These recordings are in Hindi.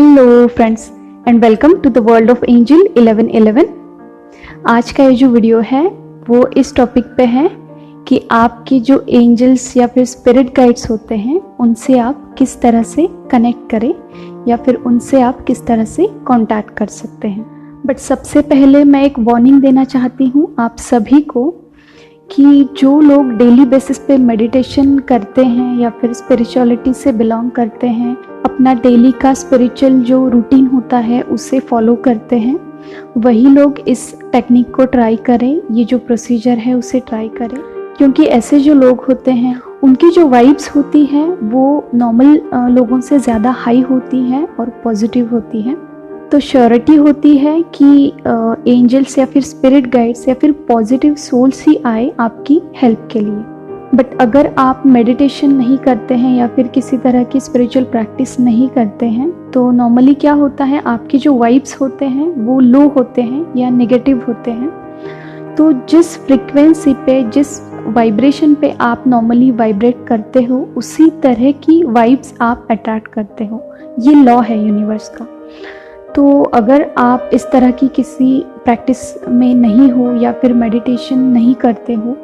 Hello friends and welcome to the world of angel 1111। आज का ये जो वीडियो है वो इस टॉपिक पे है कि आपके जो एंजल्स या फिर स्पिरिट गाइड्स होते हैं उनसे आप किस तरह से कनेक्ट करें या फिर उनसे आप किस तरह से कांटेक्ट कर सकते हैं। बट सबसे पहले मैं एक वार्निंग देना चाहती हूँ आप सभी को कि जो लोग डेली बेसिस पे मेडिटेशन करते हैं या फिर स्पिरिचुअलिटी से बिलोंग करते हैं, अपना डेली का स्पिरिचुअल जो रूटीन होता है उसे फॉलो करते हैं, वही लोग इस टेक्निक को ट्राई करें, ये जो प्रोसीजर है उसे ट्राई करें। क्योंकि ऐसे जो लोग होते हैं उनकी जो वाइब्स होती हैं वो नॉर्मल लोगों से ज़्यादा हाई होती हैं और पॉजिटिव होती हैं। तो श्योरिटी होती है कि एंजल्स या फिर स्पिरिट गाइड्स या फिर पॉजिटिव सोल्स ही आए आपकी हेल्प के लिए। बट अगर आप मेडिटेशन नहीं करते हैं या फिर किसी तरह की स्पिरिचुअल प्रैक्टिस नहीं करते हैं तो नॉर्मली क्या होता है, आपके जो वाइब्स होते हैं वो लो होते हैं या नेगेटिव होते हैं। तो जिस फ्रिक्वेंसी पे, जिस वाइब्रेशन पे आप नॉर्मली वाइब्रेट करते हो उसी तरह की वाइब्स आप अट्रैक्ट करते हो। ये लॉ है यूनिवर्स का। तो अगर आप इस तरह की किसी प्रैक्टिस में नहीं हो या फिर मेडिटेशन नहीं करते हो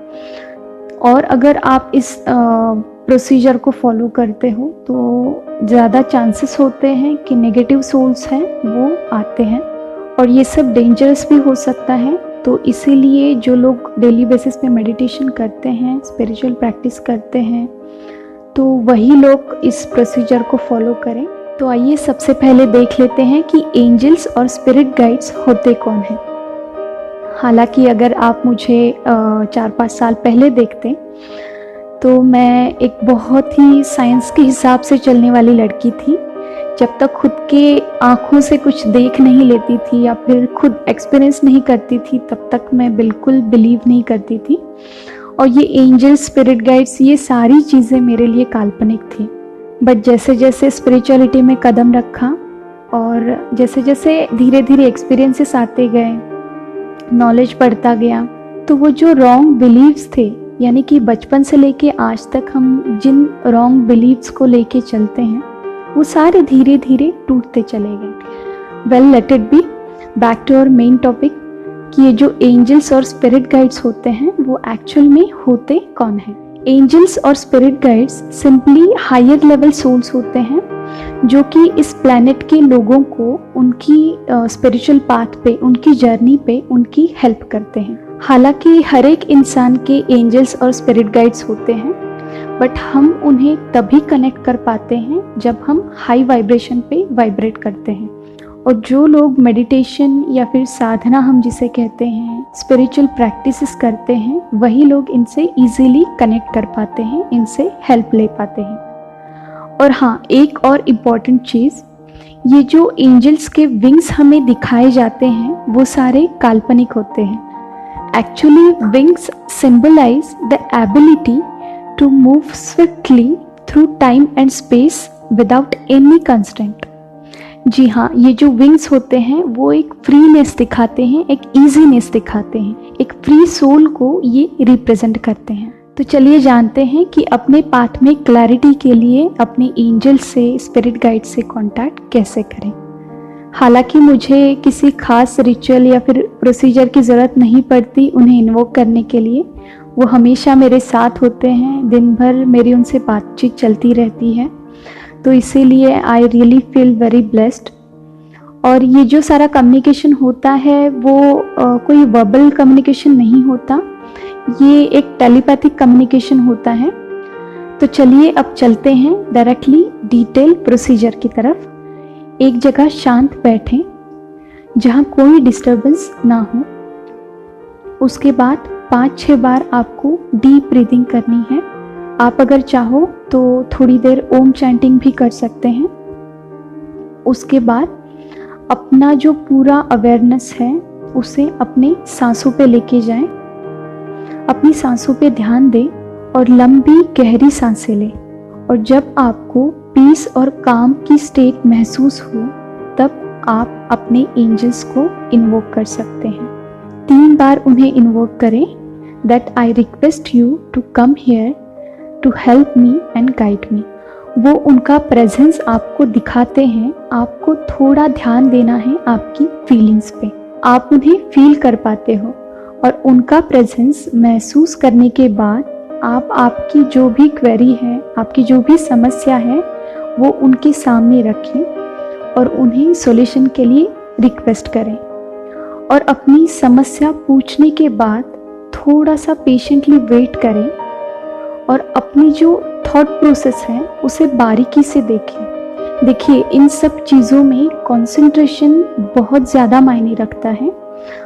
और अगर आप इस प्रोसीजर को फॉलो करते हो तो ज़्यादा चांसेस होते हैं कि नेगेटिव सोल्स हैं वो आते हैं और ये सब डेंजरस भी हो सकता है। तो इसीलिए जो लोग डेली बेसिस पे मेडिटेशन करते हैं, स्पिरिचुअल प्रैक्टिस करते हैं, तो वही लोग इस प्रोसीजर को फॉलो करें। तो आइए सबसे पहले देख लेते हैं कि एंजल्स और स्पिरिट गाइड्स होते कौन हैं। हालांकि अगर आप मुझे 4-5 साल पहले देखते तो मैं एक बहुत ही साइंस के हिसाब से चलने वाली लड़की थी। जब तक खुद के आँखों से कुछ देख नहीं लेती थी या फिर खुद एक्सपीरियंस नहीं करती थी तब तक मैं बिल्कुल बिलीव नहीं करती थी। और ये एंजल्स, स्पिरिट गाइड्स, ये सारी चीज़ें मेरे लिए काल्पनिक थी। बट जैसे जैसे स्पिरिचुअलिटी में कदम रखा और जैसे जैसे धीरे धीरे एक्सपीरियंसेस आते गए, नॉलेज बढ़ता गया, तो वो जो रॉन्ग बिलीव्स थे, यानी कि बचपन से लेके आज तक हम जिन रॉन्ग बिलीव्स को लेके चलते हैं वो सारे धीरे धीरे टूटते चले गए। Well, let it be. Back to our main topic कि ये जो एंजल्स और स्पिरिट गाइड्स होते हैं वो एक्चुअल में होते कौन हैं। एंजल्स और spirit guides simply higher level souls होते हैं जो कि इस प्लैनेट के लोगों को उनकी स्पिरिचुअल पाथ पे, उनकी जर्नी पे उनकी हेल्प करते हैं। हालांकि हर एक इंसान के एंजल्स और स्पिरिट गाइड्स होते हैं बट हम उन्हें तभी कनेक्ट कर पाते हैं जब हम हाई वाइब्रेशन पे वाइब्रेट करते हैं। और जो लोग मेडिटेशन या फिर साधना हम जिसे कहते हैं, स्पिरिचुअल प्रैक्टिसेस करते हैं, वही लोग इनसे इजीली कनेक्ट कर पाते हैं, इनसे हेल्प ले पाते हैं। और हाँ, एक और इम्पॉर्टेंट चीज़, ये जो एंजल्स के विंग्स हमें दिखाए जाते हैं वो सारे काल्पनिक होते हैं। Actually wings symbolise the ability to move swiftly through time and space without any constraint. जी हाँ, ये जो विंग्स होते हैं वो एक फ्रीनेस दिखाते हैं, एक ईजीनेस दिखाते हैं, एक फ्री सोल को ये रिप्रेजेंट करते हैं। तो चलिए जानते हैं कि अपने पाथ में क्लैरिटी के लिए अपने एंजल से, स्पिरिट गाइड से कांटेक्ट कैसे करें। हालांकि मुझे किसी खास रिचुअल या फिर प्रोसीजर की ज़रूरत नहीं पड़ती उन्हें इन्वोक करने के लिए। वो हमेशा मेरे साथ होते हैं, दिन भर मेरी उनसे बातचीत चलती रहती है, तो इसीलिए I really feel very blessed. और ये जो सारा कम्युनिकेशन होता है वो कोई वर्बल कम्युनिकेशन नहीं होता, ये एक टेलीपैथिक कम्युनिकेशन होता है। तो चलिए अब चलते हैं डायरेक्टली डिटेल प्रोसीजर की तरफ। एक जगह शांत बैठें जहाँ कोई डिस्टर्बेंस ना हो। उसके बाद 5-6 बार आपको डीप ब्रीदिंग करनी है। आप अगर चाहो तो थोड़ी देर ओम चैंटिंग भी कर सकते हैं। उसके बाद अपना जो पूरा अवेयरनेस है उसे अपने सांसों पे लेके जाएं। अपनी सांसों पे ध्यान दें और लंबी गहरी सांसें लें। और जब आपको पीस और काम की स्टेट महसूस हो तब आप अपने एंजल्स को इन्वोक कर सकते हैं। 3 बार उन्हें इन्वोक करें। That I request you to come here to help me and guide me. वो उनका प्रेजेंस आपको दिखाते हैं, आपको थोड़ा ध्यान देना है आपकी फीलिंग्स पे। आप उन्हें फील कर पाते हो और उनका प्रेजेंस महसूस करने के बाद आप आपकी जो भी क्वेरी है, आपकी जो भी समस्या है, वो उनके सामने रखें और उन्हें सॉल्यूशन के लिए रिक्वेस्ट करें। और अपनी समस्या पूछने के बाद थोड़ा सा पेशेंटली वेट करें और अपनी जो थॉट प्रोसेस है उसे बारीकी से देखें। देखिए, इन सब चीज़ों में कंसंट्रेशन बहुत ज़्यादा मायने रखता है।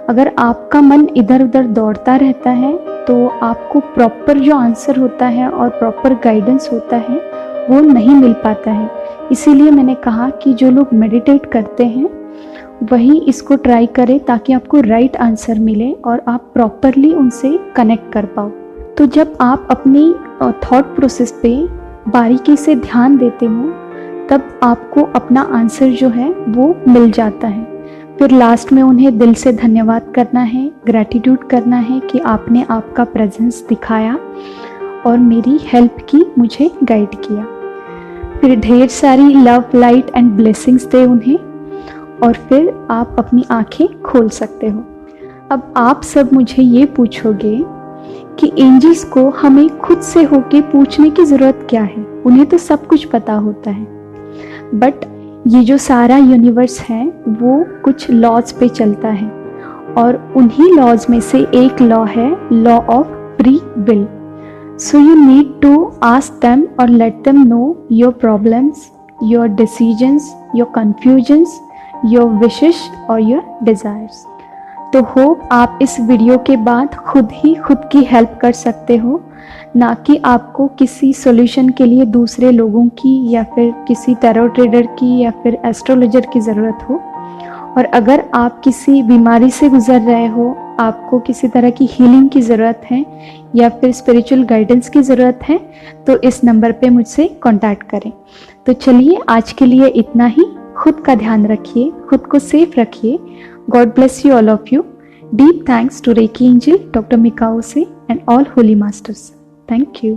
अगर आपका मन इधर उधर दौड़ता रहता है तो आपको प्रॉपर जो आंसर होता है और प्रॉपर गाइडेंस होता है वो नहीं मिल पाता है। इसीलिए मैंने कहा कि जो लोग मेडिटेट करते हैं वही इसको ट्राई करें ताकि आपको राइट आंसर मिले और आप प्रॉपरली उनसे कनेक्ट कर पाओ। तो जब आप अपनी थॉट प्रोसेस पे बारीकी से ध्यान देते हो तब आपको अपना आंसर जो है वो मिल जाता है। फिर लास्ट में उन्हें दिल से धन्यवाद करना है, ग्रैटिट्यूड करना है कि आपने आपका प्रेजेंस दिखाया और मेरी हेल्प की, मुझे गाइड किया। फिर ढेर सारी लव, लाइट एंड ब्लेसिंग्स दे उन्हें और फिर आप अपनी आंखें खोल सकते हो। अब आप सब मुझे ये पूछोगे कि एंजल्स को हमें खुद से होके पूछने की ज़रूरत क्या है, उन्हें तो सब कुछ पता होता है। बट ये जो सारा यूनिवर्स है वो कुछ लॉज पे चलता है और उन्हीं लॉज में से एक लॉ है law of free will. So you need to ask them और let them know your problems, your decisions, your confusions, your wishes और योर डिज़ायर्स। तो होप आप इस वीडियो के बाद खुद की हेल्प कर सकते हो, ना कि आपको किसी सॉल्यूशन के लिए दूसरे लोगों की या फिर किसी टैरो ट्रेडर की या फिर एस्ट्रोलॉजर की ज़रूरत हो। और अगर आप किसी बीमारी से गुजर रहे हो, आपको किसी तरह की हीलिंग की ज़रूरत है या फिर स्पिरिचुअल गाइडेंस की ज़रूरत है तो इस नंबर पे मुझसे कांटेक्ट करें। तो चलिए आज के लिए इतना ही। खुद का ध्यान रखिए, खुद को सेफ रखिए। God bless you all of you. Deep thanks to Reiki Angel, Dr. Mikao Se and all Holy Masters. Thank you.